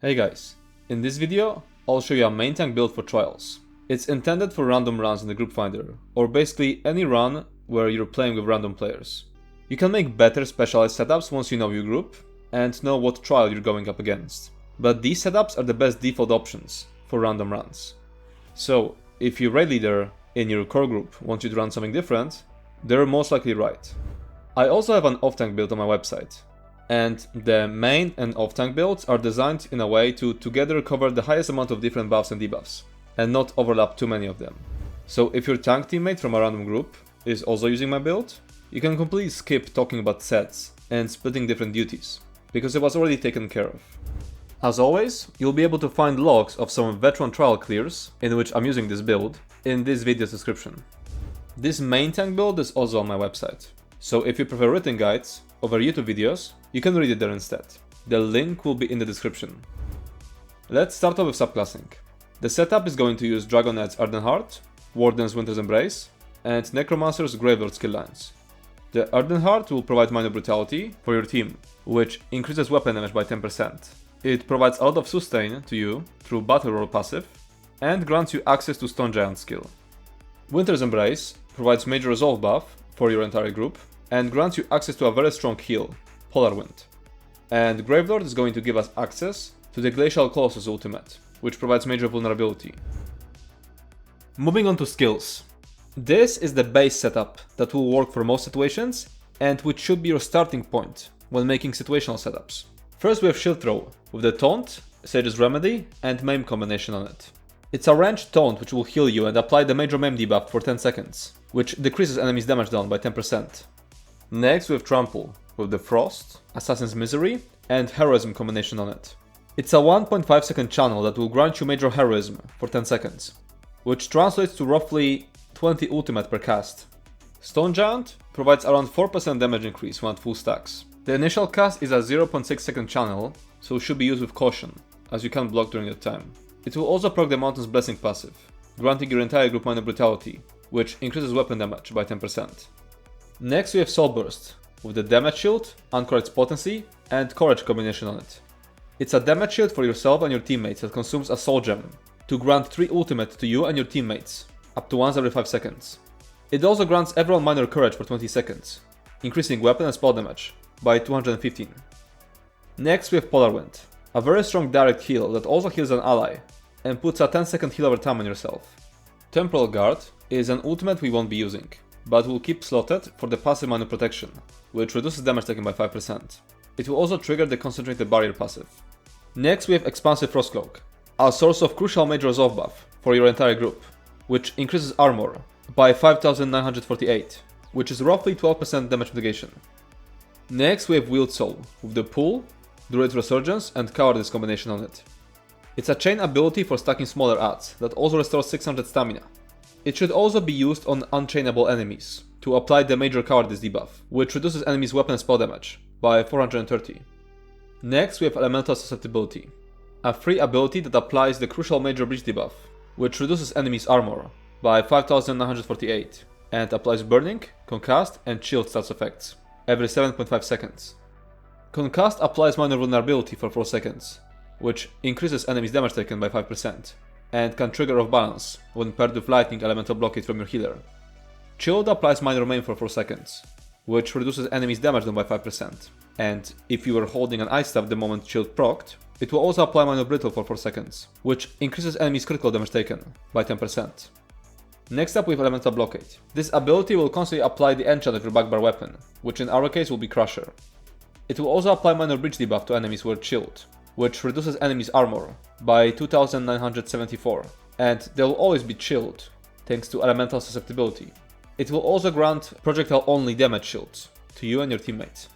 Hey guys, in this video I'll show you a main tank build for trials. It's intended for random runs in the group finder, or basically any run where you're playing with random players. You can make better specialized setups once you know your group and know what trial you're going up against. But these setups are the best default options for random runs. So if your raid leader in your core group wants you to run something different, they're most likely right. I also have an off-tank build on my website. And the main and off-tank builds are designed in a way to together cover the highest amount of different buffs and debuffs, and not overlap too many of them. So if your tank teammate from a random group is also using my build, you can completely skip talking about sets and splitting different duties, because it was already taken care of. As always, you'll be able to find logs of some veteran trial clears in which I'm using this build in this video's description. This main tank build is also on my website, so if you prefer written guides over YouTube videos, you can read it there instead. The link will be in the description. Let's start off with subclassing. The setup is going to use Dragonknight's Ardent Heart, Warden's Winter's Embrace, and Necromancer's Graveyard skill lines. The Ardent Heart will provide minor brutality for your team, which increases weapon damage by 10%. It provides a lot of sustain to you through Battle Roll passive, and grants you access to Stone Giant skill. Winter's Embrace provides major resolve buff for your entire group, and grants you access to a very strong heal, Polar Wind. And Graveyard is going to give us access to the Glacial Colossus ultimate, which provides major vulnerability. Moving on to skills. This is the base setup that will work for most situations, and which should be your starting point when making situational setups. First we have Shield Throw, with the Taunt, Sage's Remedy, and Maim combination on it. It's a ranged taunt which will heal you and apply the major Maim debuff for 10 seconds, which decreases enemies' damage down by 10%. Next we have Trample, with the Frost, Assassin's Misery, and Heroism combination on it. It's a 1.5 second channel that will grant you major heroism for 10 seconds, which translates to roughly 20 ultimate per cast. Stone Giant provides around 4% damage increase when at full stacks. The initial cast is a 0.6 second channel, so should be used with caution, as you can't block during that time. It will also proc the Mountain's Blessing passive, granting your entire group minor brutality, which increases weapon damage by 10%. Next we have Soul Burst, with the Damage Shield, Anchorage's Potency, and Courage combination on it. It's a damage shield for yourself and your teammates that consumes a Soul Gem, to grant 3 ultimate to you and your teammates, up to once every 5 seconds. It also grants everyone minor courage for 20 seconds, increasing weapon and spell damage by 215. Next we have Polar Wind, a very strong direct heal that also heals an ally, and puts a 10-second heal over time on yourself. Temporal Guard is an ultimate we won't be using, but will keep slotted for the passive minor protection, which reduces damage taken by 5%. It will also trigger the Concentrated Barrier passive. Next we have Expansive Frostcloak, a source of crucial major resolve buff for your entire group, which increases armor by 5948, which is roughly 12% damage mitigation. Next we have Wield Soul, with the Pull, Druid Resurgence, and Cowardice combination on it. It's a chain ability for stacking smaller adds that also restores 600 stamina. It should also be used on unchainable enemies to apply the major Cowardice debuff, which reduces enemies' weapon and spell damage by 430. Next we have Elemental Susceptibility, a free ability that applies the crucial major breach debuff, which reduces enemies' armor by 5948 and applies Burning, Concussed, and Chill stats effects every 7.5 seconds. Concussed applies minor vulnerability for 4 seconds, which increases enemies' damage taken by 5%, and can trigger off balance when paired with lightning elemental blockade from your healer. Chilled applies minor maim for 4 seconds, which reduces enemies' damage down by 5%, and if you were holding an ice staff the moment Chilled procced, it will also apply minor brittle for 4 seconds, which increases enemies' critical damage taken by 10%. Next up we have Elemental Blockade. This ability will constantly apply the enchant of your backbar weapon, which in our case will be Crusher. It will also apply minor breach debuff to enemies who are chilled, which reduces enemies' armor by 2974, and they will always be chilled thanks to Elemental Susceptibility. It will also grant projectile-only damage shields to you and your teammates.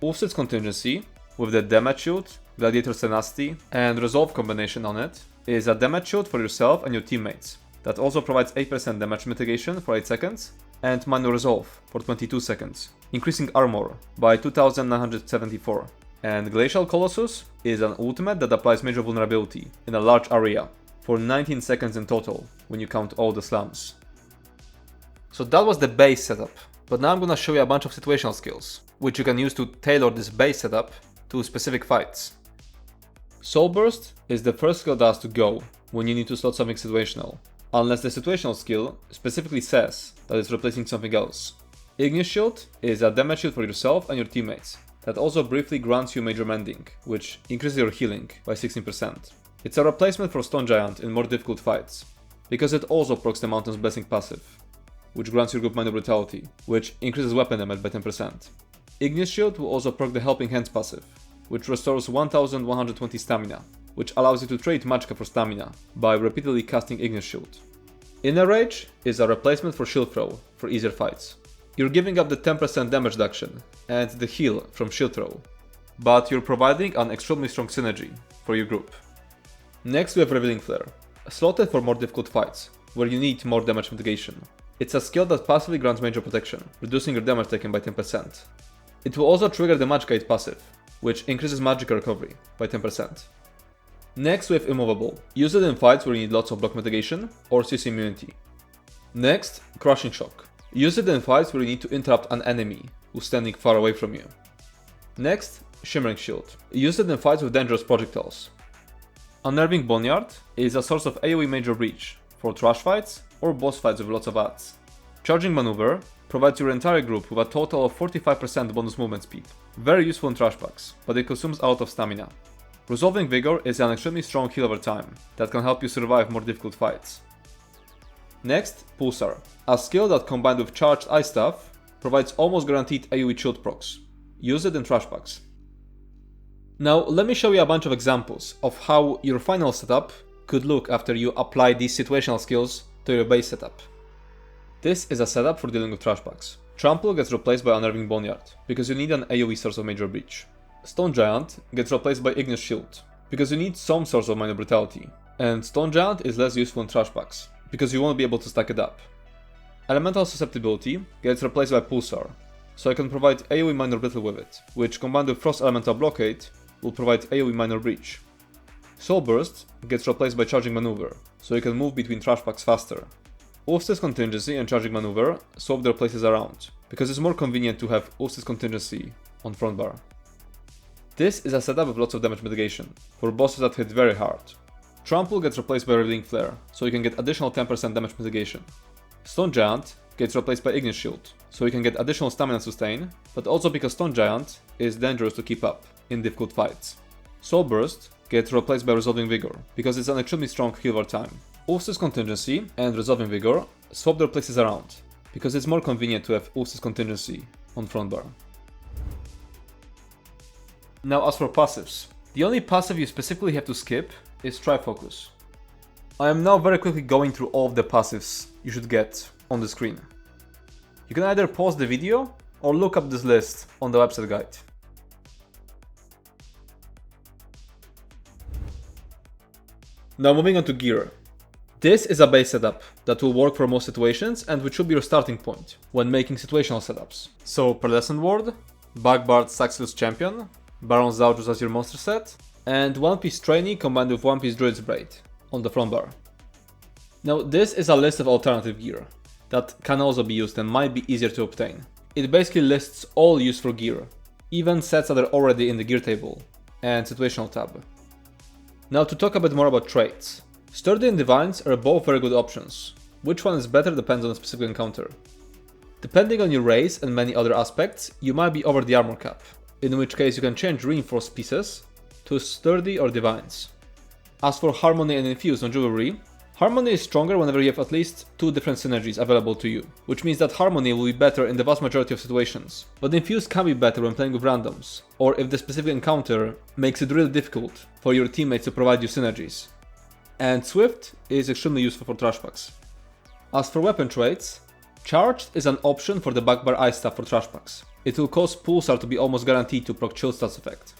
Ulfseth's Contingency, with the Damage Shield, Gladiator's Tenacity, and Resolve combination on it, is a damage shield for yourself and your teammates that also provides 8% damage mitigation for 8 seconds and minor resolve for 22 seconds, increasing armor by 2974. And Glacial Colossus is an ultimate that applies major vulnerability in a large area for 19 seconds in total when you count all the slams. So that was the base setup, but now I'm gonna show you a bunch of situational skills, which you can use to tailor this base setup to specific fights. Soul Burst is the first skill that has to go when you need to slot something situational, unless the situational skill specifically says that it's replacing something else. Ignis Shield is a damage shield for yourself and your teammates that also briefly grants you major mending, which increases your healing by 16%. It's a replacement for Stone Giant in more difficult fights, because it also procs the Mountain's Blessing passive, which grants your group minor brutality, which increases weapon damage by 10%. Ignis Shield will also proc the Helping Hands passive, which restores 1120 stamina, which allows you to trade magicka for stamina by repeatedly casting Ignis Shield. Inner Rage is a replacement for Shield Throw for easier fights. You're giving up the 10% damage reduction and the heal from Shield Throw, but you're providing an extremely strong synergy for your group. Next we have Revealing Flare, slotted for more difficult fights, where you need more damage mitigation. It's a skill that passively grants major protection, reducing your damage taken by 10%. It will also trigger the Magicka passive, which increases Magicka recovery by 10%. Next we have Immovable, use it in fights where you need lots of block mitigation or CC immunity. Next, Crushing Shock. Use it in fights where you need to interrupt an enemy who's standing far away from you. Next, Shimmering Shield. Use it in fights with dangerous projectiles. Unnerving Boneyard is a source of AoE major breach for trash fights or boss fights with lots of ads. Charging Maneuver provides your entire group with a total of 45% bonus movement speed. Very useful in trash packs, but it consumes a lot of stamina. Resolving Vigor is an extremely strong heal over time that can help you survive more difficult fights. Next, Pulsar, a skill that combined with Charged Ice Staff provides almost guaranteed AoE shield procs. Use it in trash packs. Now let me show you a bunch of examples of how your final setup could look after you apply these situational skills to your base setup. This is a setup for dealing with trash packs. Trample gets replaced by Unnerving Boneyard, because you need an AoE source of major breach. Stone Giant gets replaced by Ignis Shield, because you need some source of minor brutality. And Stone Giant is less useful in trash packs, because you won't be able to stack it up. Elemental Susceptibility gets replaced by Pulsar, so I can provide AoE Minor Brittle with it, which combined with Frost Elemental Blockade will provide AoE Minor Breach. Soul Burst gets replaced by Charging Maneuver, so you can move between trash packs faster. Ulf's Contingency and Charging Maneuver swap their places around, because it's more convenient to have Ulf's Contingency on front bar. This is a setup with lots of damage mitigation, for bosses that hit very hard. Trample gets replaced by Revealing Flare, so you can get additional 10% damage mitigation. Stone Giant gets replaced by Ignis Shield, so you can get additional stamina sustain, but also because Stone Giant is dangerous to keep up in difficult fights. Soul Burst gets replaced by Resolving Vigor, because it's an extremely strong heal over time. Ulf's Contingency and Resolving Vigor swap their places around, because it's more convenient to have Ulf's Contingency on front bar. Now as for passives, the only passive you specifically have to skip is Trifocus. I am now very quickly going through all of the passives you should get on the screen. You can either pause the video or look up this list on the website guide. Now moving on to gear. This is a base setup that will work for most situations and which should be your starting point when making situational setups. So Pearlescent Ward, Backbard Saxilus Champion, Baron Zaujus as your monster set, and One Piece Trainee combined with One Piece Druid's Braid on the front bar. Now this is a list of alternative gear that can also be used and might be easier to obtain. It basically lists all useful gear, even sets that are already in the gear table and situational tab. Now to talk a bit more about traits. Sturdy and Divines are both very good options. Which one is better depends on a specific encounter. Depending on your race and many other aspects, you might be over the armor cap, in which case you can change reinforced pieces to Sturdy or Divines. As for Harmony and Infuse on Jewelry, Harmony is stronger whenever you have at least 2 different synergies available to you, which means that Harmony will be better in the vast majority of situations, but Infuse can be better when playing with randoms, or if the specific encounter makes it really difficult for your teammates to provide you synergies. And Swift is extremely useful for trash packs. As for weapon traits, Charged is an option for the Backbar Ice Staff for trash packs. It will cause Pulsar to be almost guaranteed to proc Chill Stats effect.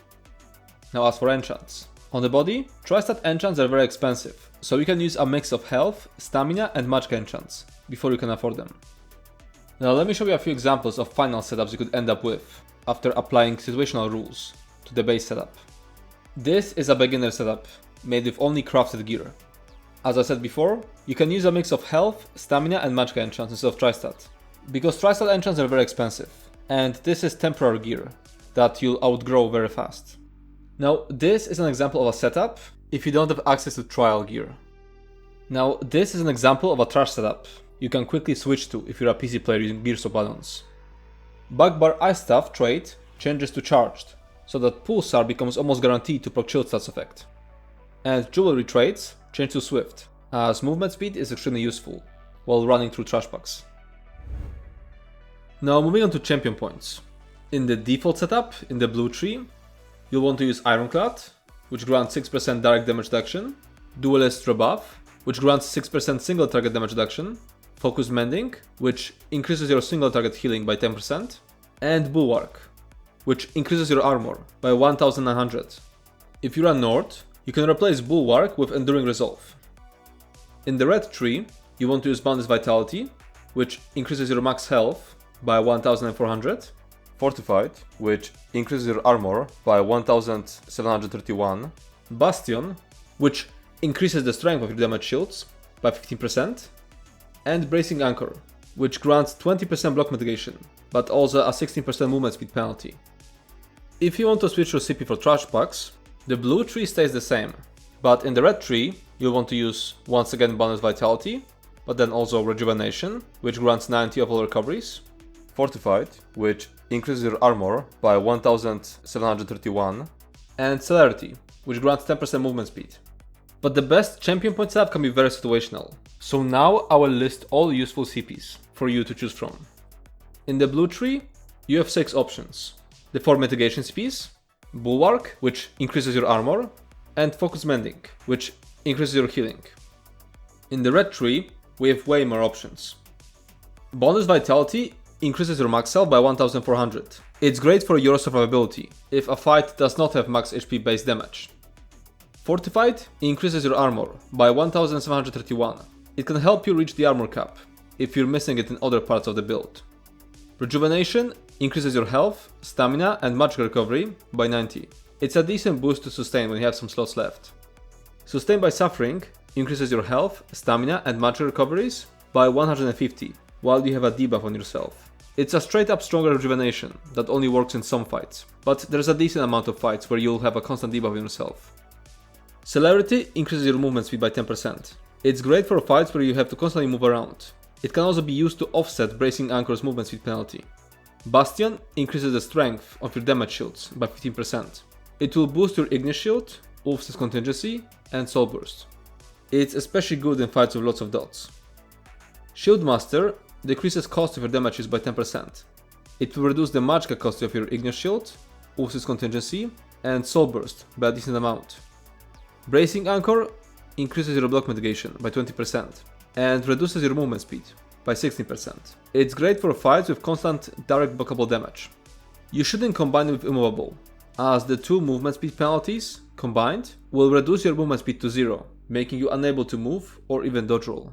Now as for enchants. On the body, Tri-Stat enchants are very expensive, so you can use a mix of health, stamina and magicka enchants before you can afford them. Now let me show you a few examples of final setups you could end up with after applying situational rules to the base setup. This is a beginner setup made with only crafted gear. As I said before, you can use a mix of health, stamina and magicka enchants instead of Tri-Stat, because Tri-Stat enchants are very expensive, and this is temporary gear that you'll outgrow very fast. Now, this is an example of a setup if you don't have access to trial gear. Now, this is an example of a trash setup you can quickly switch to if you're a PC player using gears or buttons. Bugbar Ice Staff trait changes to charged, so that Pulsar becomes almost guaranteed to proc shield stats effect. And jewelry traits change to Swift, as movement speed is extremely useful while running through trash packs. Now moving on to champion points. In the default setup, in the blue tree, you'll want to use Ironclad, which grants 6% direct damage reduction, Duelist Rebuff, which grants 6% single target damage reduction, Focus Mending, which increases your single target healing by 10%, and Bulwark, which increases your armor by 1900. If you run North, you can replace Bulwark with Enduring Resolve. In the red tree, you want to use Mundus Vitality, which increases your max health by 1400, Fortified, which increases your armor by 1731, Bastion, which increases the strength of your damage shields by 15%, and Bracing Anchor, which grants 20% block mitigation, but also a 16% movement speed penalty. If you want to switch your CP for trash packs, the blue tree stays the same, but in the red tree, you'll want to use once again Bonus Vitality, but then also Rejuvenation, which grants 90 of all recoveries, Fortified, which increases your armor by 1731, and Celerity, which grants 10% movement speed. But the best champion point setup can be very situational, so now I will list all useful CPs for you to choose from. In the blue tree, you have 6 options. The 4 mitigation CPs, Bulwark, which increases your armor, and Focus Mending, which increases your healing. In the red tree, we have way more options. Bonus Vitality increases your max health by 1400. It's great for your survivability, if a fight does not have max HP based damage. Fortified increases your armor by 1731. It can help you reach the armor cap, if you're missing it in other parts of the build. Rejuvenation increases your health, stamina and magic recovery by 90. It's a decent boost to sustain when you have some slots left. Sustain by Suffering increases your health, stamina and magic recoveries by 150, while you have a debuff on yourself. It's a straight up stronger rejuvenation that only works in some fights, but there's a decent amount of fights where you'll have a constant debuff on yourself. Celerity increases your movement speed by 10%. It's great for fights where you have to constantly move around. It can also be used to offset Bracing Anchor's movement speed penalty. Bastion increases the strength of your damage shields by 15%. It will boost your Ignis Shield, Ulf's Contingency, and Soul Burst. It's especially good in fights with lots of dots. Shieldmaster decreases cost of your damages by 10%. It will reduce the magicka cost of your Ignis Shield, Ulf's Contingency, and Soul Burst by a decent amount. Bracing Anchor increases your block mitigation by 20% and reduces your movement speed by 16%. It's great for fights with constant direct blockable damage. You shouldn't combine it with Immovable, as the 2 movement speed penalties combined will reduce your movement speed to 0, making you unable to move or even dodge roll.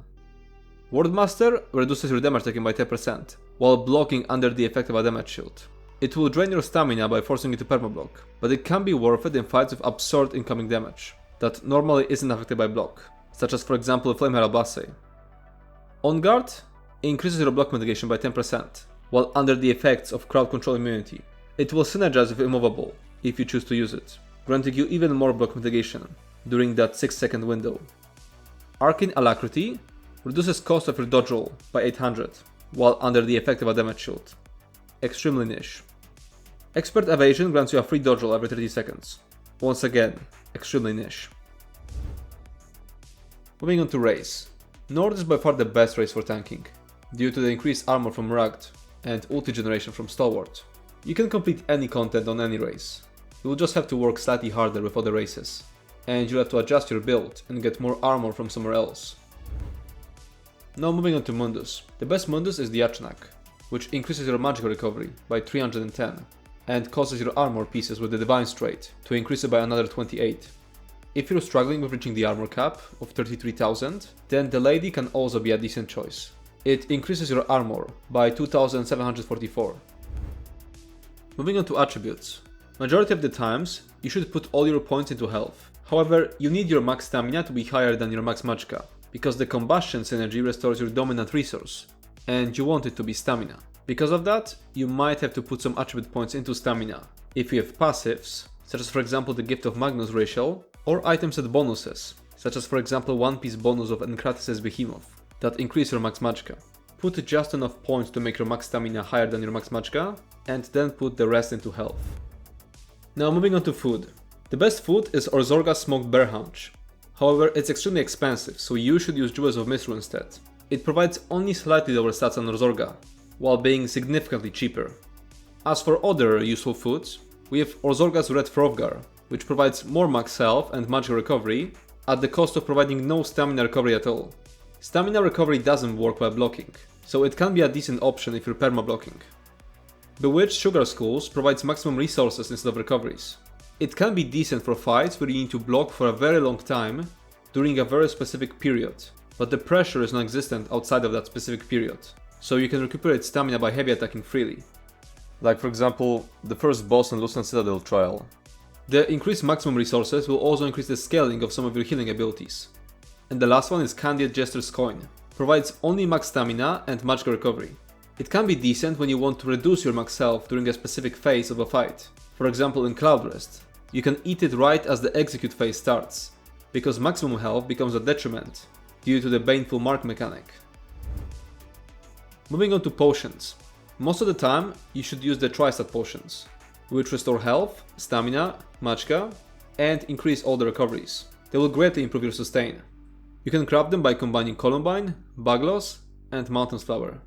Wardmaster reduces your damage taken by 10% while blocking under the effect of a damage shield. It will drain your stamina by forcing you to permablock, but it can be worth it in fights with absurd incoming damage that normally isn't affected by block, such as for example Flame Herald Basse. On guard increases your block mitigation by 10%, while under the effects of crowd control immunity. It will synergize with Immovable if you choose to use it, granting you even more block mitigation during that 6-second window. Arcane Alacrity reduces cost of your dodge roll by 800, while under the effect of a damage shield. Extremely niche. Expert Evasion grants you a free dodge roll every 30 seconds. Once again, extremely niche. Moving on to race. Nord is by far the best race for tanking, due to the increased armor from Rugged and ulti generation from Stalwart. You can complete any content on any race. You will just have to work slightly harder with other races, and you'll have to adjust your build and get more armor from somewhere else. Now moving on to Mundus. The best Mundus is the Yachanak, which increases your magic recovery by 310 and causes your armor pieces with the Divine trait to increase it by another 28. If you're struggling with reaching the armor cap of 33,000, then the Lady can also be a decent choice. It increases your armor by 2,744. Moving on to attributes. Majority of the times, you should put all your points into health. However, you need your max stamina to be higher than your max magicka, because the combustion synergy restores your dominant resource, and you want it to be stamina. Because of that, you might have to put some attribute points into stamina if you have passives, such as for example the Gift of Magnus racial, or items with bonuses, such as for example 1-piece bonus of Encrates' Behemoth, that increase your max magicka. Put just enough points to make your max stamina higher than your max magicka, and then put the rest into health. Now moving on to food. The best food is Orzorga's smoked bear haunch. However, it's extremely expensive, so you should use Jewels of Mithril instead. It provides only slightly lower stats than Orzorga, while being significantly cheaper. As for other useful foods, we have Orzorga's Red Frofgar, which provides more max health and magical recovery, at the cost of providing no stamina recovery at all. Stamina recovery doesn't work while blocking, so it can be a decent option if you're perma-blocking. Bewitched Sugar Skulls provides maximum resources instead of recoveries. It can be decent for fights where you need to block for a very long time during a very specific period, but the pressure is non-existent outside of that specific period, so you can recuperate stamina by heavy attacking freely. Like for example, the first boss in Lucent Citadel trial. The increased maximum resources will also increase the scaling of some of your healing abilities. And the last one is Candied Jester's Coin. Provides only max stamina and magical recovery. It can be decent when you want to reduce your max health during a specific phase of a fight. For example in Cloud Rest. You can eat it right as the execute phase starts, because maximum health becomes a detriment due to the baneful mark mechanic. Moving on to potions. Most of the time you should use the Tri-Stat potions, which restore health, stamina, magicka, and increase all the recoveries. They will greatly improve your sustain. You can craft them by combining Columbine, Baglos, and Mountain's Flower.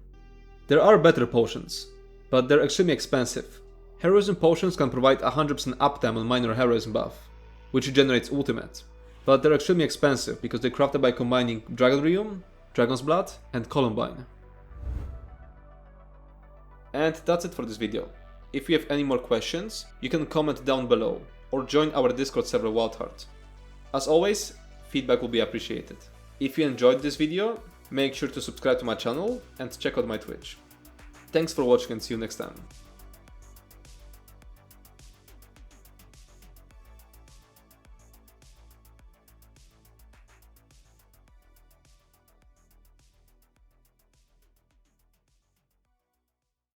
There are better potions, but they're extremely expensive. Heroism potions can provide 100% uptime on minor heroism buff, which generates ultimate, but they're extremely expensive because they're crafted by combining Dragon Rheum, Dragon's Blood, and Columbine. And that's it for this video. If you have any more questions, you can comment down below, or join our Discord server Wildheart. As always, feedback will be appreciated. If you enjoyed this video, make sure to subscribe to my channel and check out my Twitch. Thanks for watching and see you next time.